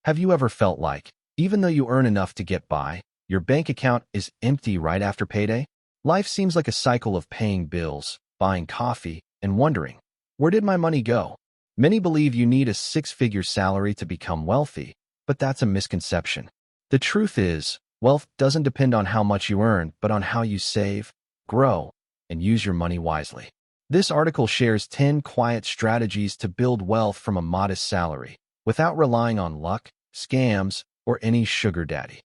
Have you ever felt like, even though you earn enough to get by, your bank account is empty right after payday? Life seems like a cycle of paying bills, buying coffee, and wondering, where did my money go? Many believe you need a six-figure salary to become wealthy, but that's a misconception. The truth is, wealth doesn't depend on how much you earn, but on how you save, grow, and use your money wisely. This article shares 10 quiet strategies to build wealth from a modest salary, without relying on luck, scams, or any sugar daddy.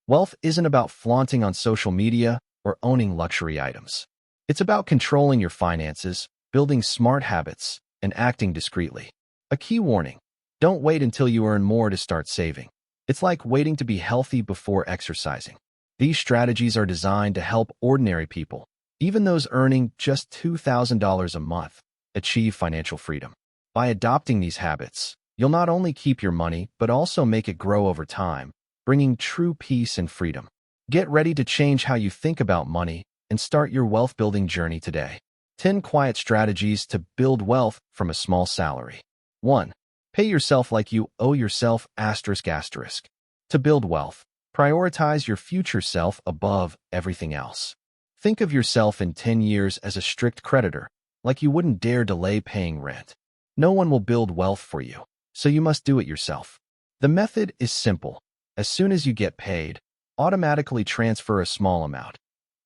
Wealth isn't about flaunting on social media or owning luxury items. It's about controlling your finances, building smart habits, and acting discreetly. A key warning: don't wait until you earn more to start saving. It's like waiting to be healthy before exercising. These strategies are designed to help ordinary people, even those earning just $2,000 a month, achieve financial freedom. By adopting these habits, you'll not only keep your money, but also make it grow over time, bringing true peace and freedom. Get ready to change how you think about money and start your wealth-building journey today. 10 quiet strategies to build wealth from a small salary. 1. Pay yourself like you owe yourself ***. To build wealth, prioritize your future self above everything else. Think of yourself in 10 years as a strict creditor, like you wouldn't dare delay paying rent. No one will build wealth for you, so you must do it yourself. The method is simple. As soon as you get paid, automatically transfer a small amount,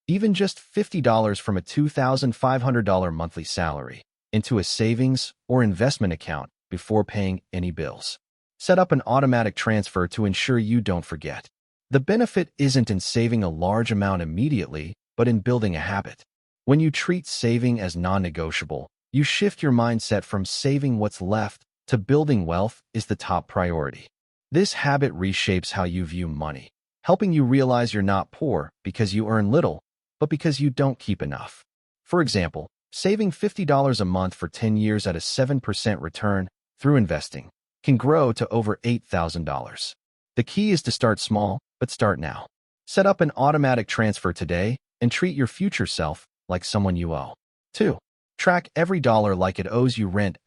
even just $50 from a $2,500 monthly salary, into a savings or investment account before paying any bills. Set up an automatic transfer to ensure you don't forget. The benefit isn't in saving a large amount immediately, but in building a habit. When you treat saving as non-negotiable, you shift your mindset from saving what's left to building wealth is the top priority. This habit reshapes how you view money, helping you realize you're not poor because you earn little, but because you don't keep enough. For example, saving $50 a month for 10 years at a 7% return through investing can grow to over $8,000. The key is to start small, but start now. Set up an automatic transfer today and treat your future self like someone you owe. 2. Track every dollar like it owes you rent ***.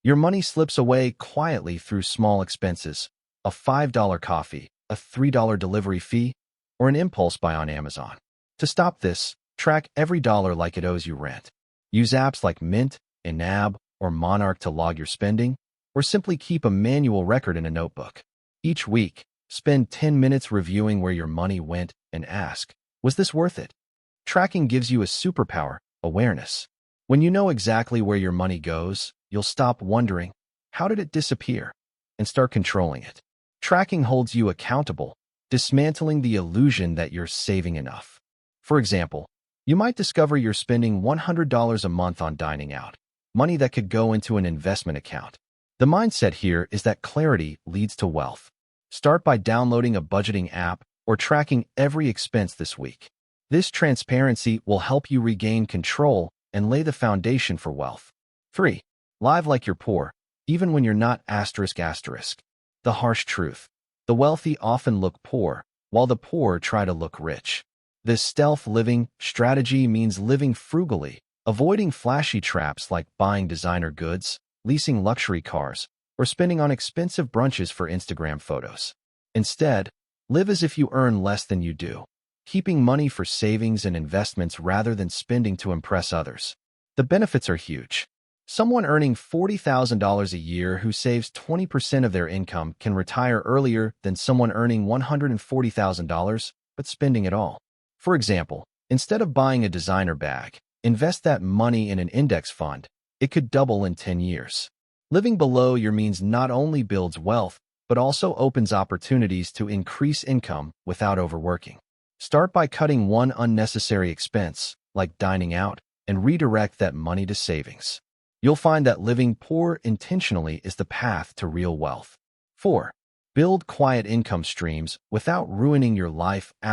Your money slips away quietly through small expenses, a $5 coffee, a $3 delivery fee, or an impulse buy on Amazon. To stop this, track every dollar like it owes you rent. Use apps like Mint, Inab, or Monarch to log your spending, or simply keep a manual record in a notebook. Each week, spend 10 minutes reviewing where your money went and ask, was this worth it? Tracking gives you a superpower, awareness. When you know exactly where your money goes, you'll stop wondering, how did it disappear? And start controlling it. Tracking holds you accountable, dismantling the illusion that you're saving enough. For example, you might discover you're spending $100 a month on dining out, money that could go into an investment account. The mindset here is that clarity leads to wealth. Start by downloading a budgeting app or tracking every expense this week. This transparency will help you regain control and lay the foundation for wealth. 3. Live like you're poor, even when you're not ***. The harsh truth: the wealthy often look poor, while the poor try to look rich. This stealth living strategy means living frugally, avoiding flashy traps like buying designer goods, leasing luxury cars, or spending on expensive brunches for Instagram photos. Instead, live as if you earn less than you do, keeping money for savings and investments rather than spending to impress others. The benefits are huge. Someone earning $40,000 a year who saves 20% of their income can retire earlier than someone earning $140,000 but spending it all. For example, instead of buying a designer bag, invest that money in an index fund. It could double in 10 years. Living below your means not only builds wealth, but also opens opportunities to increase income without overworking. Start by cutting one unnecessary expense, like dining out, and redirect that money to savings. You'll find that living poor intentionally is the path to real wealth. 4. Build quiet income streams without ruining your life ***.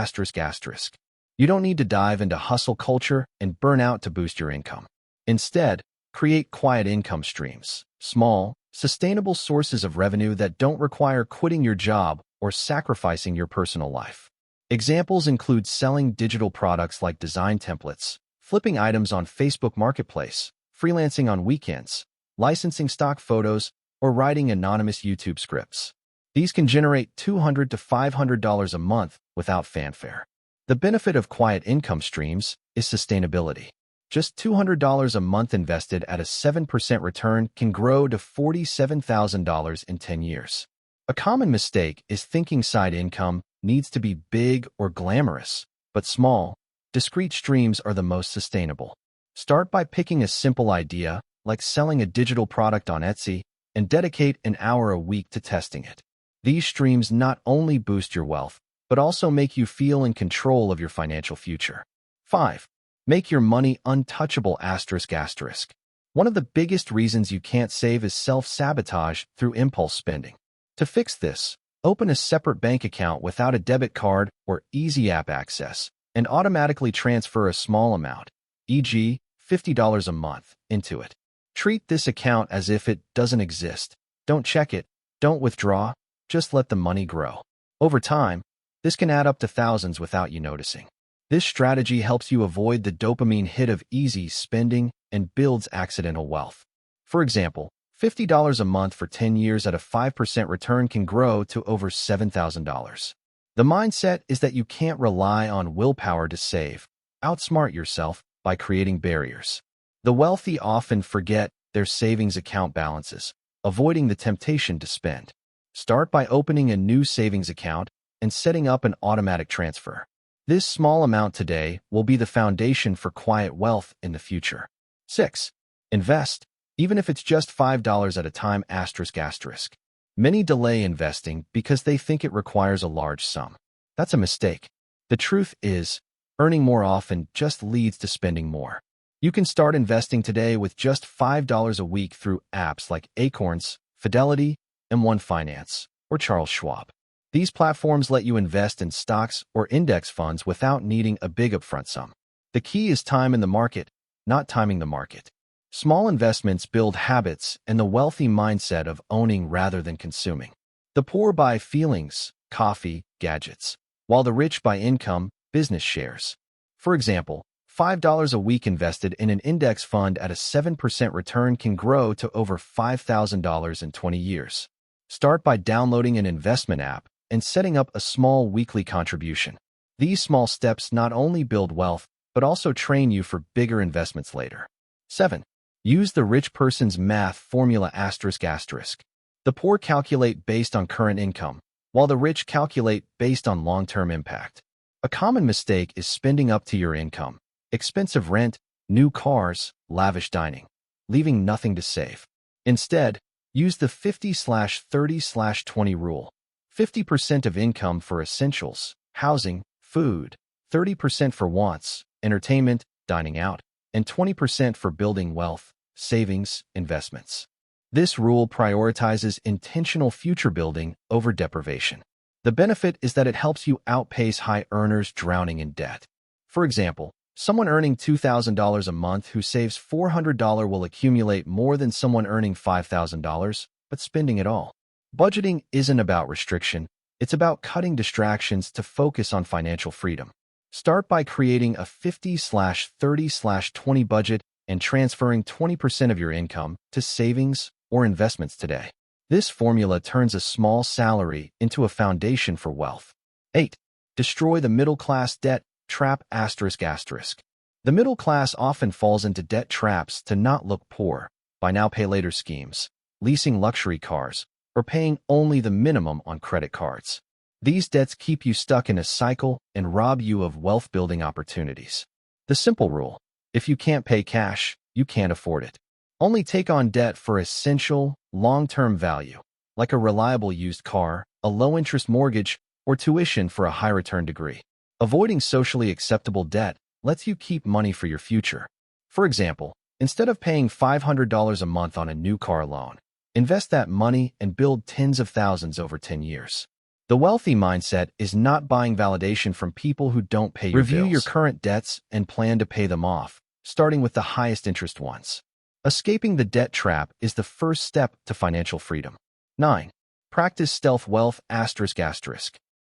You don't need to dive into hustle culture and burn out to boost your income. Instead, create quiet income streams, small, sustainable sources of revenue that don't require quitting your job or sacrificing your personal life. Examples include selling digital products like design templates, flipping items on Facebook Marketplace, freelancing on weekends, licensing stock photos, or writing anonymous YouTube scripts. These can generate $200 to $500 a month without fanfare. The benefit of quiet income streams is sustainability. Just $200 a month invested at a 7% return can grow to $47,000 in 10 years. A common mistake is thinking side income needs to be big or glamorous, but small, discrete streams are the most sustainable. Start by picking a simple idea, like selling a digital product on Etsy, and dedicate an hour a week to testing it. These streams not only boost your wealth, but also make you feel in control of your financial future. 5. Make your money untouchable ***. One of the biggest reasons you can't save is self-sabotage through impulse spending. To fix this, open a separate bank account without a debit card or easy app access, and automatically transfer a small amount, e.g., $50 a month, into it. Treat this account as if it doesn't exist. Don't check it, don't withdraw, just let the money grow. Over time, this can add up to thousands without you noticing. This strategy helps you avoid the dopamine hit of easy spending and builds accidental wealth. For example, $50 a month for 10 years at a 5% return can grow to over $7,000. The mindset is that you can't rely on willpower to save. Outsmart yourself by creating barriers. The wealthy often forget their savings account balances, avoiding the temptation to spend. Start by opening a new savings account and setting up an automatic transfer. This small amount today will be the foundation for quiet wealth in the future. 6. Invest, even if it's just $5 at a time ***. Many delay investing because they think it requires a large sum. That's a mistake. The truth is, earning more often just leads to spending more. You can start investing today with just $5 a week through apps like Acorns, Fidelity, M1 Finance, or Charles Schwab. These platforms let you invest in stocks or index funds without needing a big upfront sum. The key is time in the market, not timing the market. Small investments build habits and the wealthy mindset of owning rather than consuming. The poor buy feelings, coffee, gadgets, while the rich buy income, business shares. For example, $5 a week invested in an index fund at a 7% return can grow to over $5,000 in 20 years. Start by downloading an investment app and setting up a small weekly contribution. These small steps not only build wealth, but also train you for bigger investments later. 7. Use the rich person's math formula ***. The poor calculate based on current income, while the rich calculate based on long-term impact. A common mistake is spending up to your income, expensive rent, new cars, lavish dining, leaving nothing to save. Instead, use the 50/30/20 rule. 50% of income for essentials, housing, food, 30% for wants, entertainment, dining out, and 20% for building wealth, savings, investments. This rule prioritizes intentional future building over deprivation. The benefit is that it helps you outpace high earners drowning in debt. For example, someone earning $2,000 a month who saves $400 will accumulate more than someone earning $5,000, but spending it all. Budgeting isn't about restriction, it's about cutting distractions to focus on financial freedom. Start by creating a 50/30/20 budget and transferring 20% of your income to savings or investments today. This formula turns a small salary into a foundation for wealth. 8. Destroy the middle-class debt trap ***. The middle class often falls into debt traps to not look poor, buy now pay later schemes, leasing luxury cars, or paying only the minimum on credit cards. These debts keep you stuck in a cycle and rob you of wealth-building opportunities. The simple rule: if you can't pay cash, you can't afford it. Only take on debt for essential, long-term value, like a reliable used car, a low-interest mortgage, or tuition for a high-return degree. Avoiding socially acceptable debt lets you keep money for your future. For example, instead of paying $500 a month on a new car loan, invest that money and build tens of thousands over 10 years. The wealthy mindset is not buying validation from people who don't pay your bills. Review your current debts and plan to pay them off, starting with the highest interest ones. Escaping the debt trap is the first step to financial freedom. 9. Practice stealth wealth ***.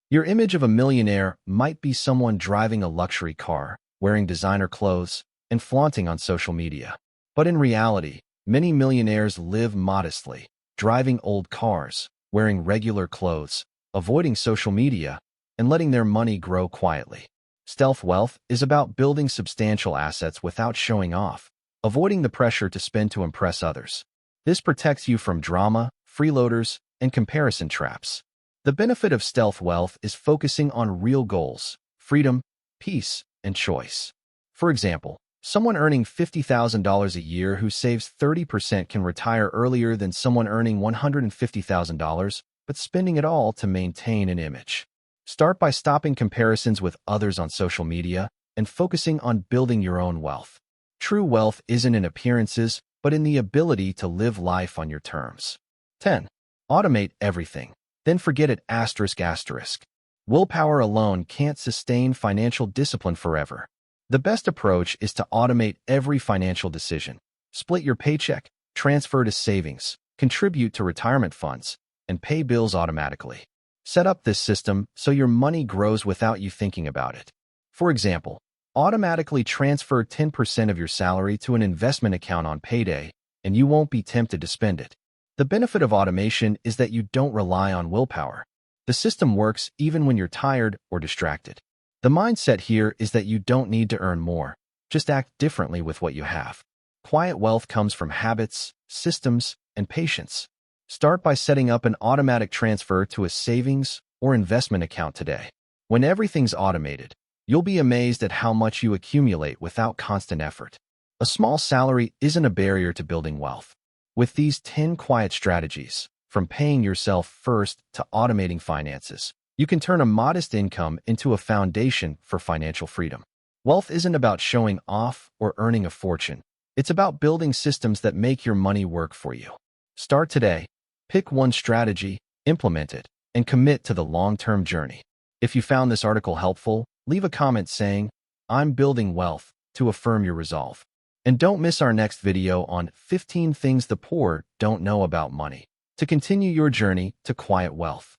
Your image of a millionaire might be someone driving a luxury car, wearing designer clothes, and flaunting on social media. But in reality, many millionaires live modestly, driving old cars, wearing regular clothes, avoiding social media, and letting their money grow quietly. Stealth wealth is about building substantial assets without showing off, avoiding the pressure to spend to impress others. This protects you from drama, freeloaders, and comparison traps. The benefit of stealth wealth is focusing on real goals, freedom, peace, and choice. For example, someone earning $50,000 a year who saves 30% can retire earlier than someone earning $150,000 but spending it all to maintain an image. Start by stopping comparisons with others on social media and focusing on building your own wealth. True wealth isn't in appearances, but in the ability to live life on your terms. 10. Automate everything. Then forget it ***. Willpower alone can't sustain financial discipline forever. The best approach is to automate every financial decision. Split your paycheck, transfer to savings, contribute to retirement funds, and pay bills automatically. Set up this system so your money grows without you thinking about it. For example, automatically transfer 10% of your salary to an investment account on payday, and you won't be tempted to spend it. The benefit of automation is that you don't rely on willpower. The system works even when you're tired or distracted. The mindset here is that you don't need to earn more, just act differently with what you have. Quiet wealth comes from habits, systems, and patience. Start by setting up an automatic transfer to a savings or investment account today. When everything's automated, you'll be amazed at how much you accumulate without constant effort. A small salary isn't a barrier to building wealth. With these 10 quiet strategies, from paying yourself first to automating finances, you can turn a modest income into a foundation for financial freedom. Wealth isn't about showing off or earning a fortune. It's about building systems that make your money work for you. Start today. Pick one strategy, implement it, and commit to the long-term journey. If you found this article helpful, leave a comment saying, "I'm building wealth," to affirm your resolve. And don't miss our next video on 15 things the poor don't know about money, to continue your journey to quiet wealth.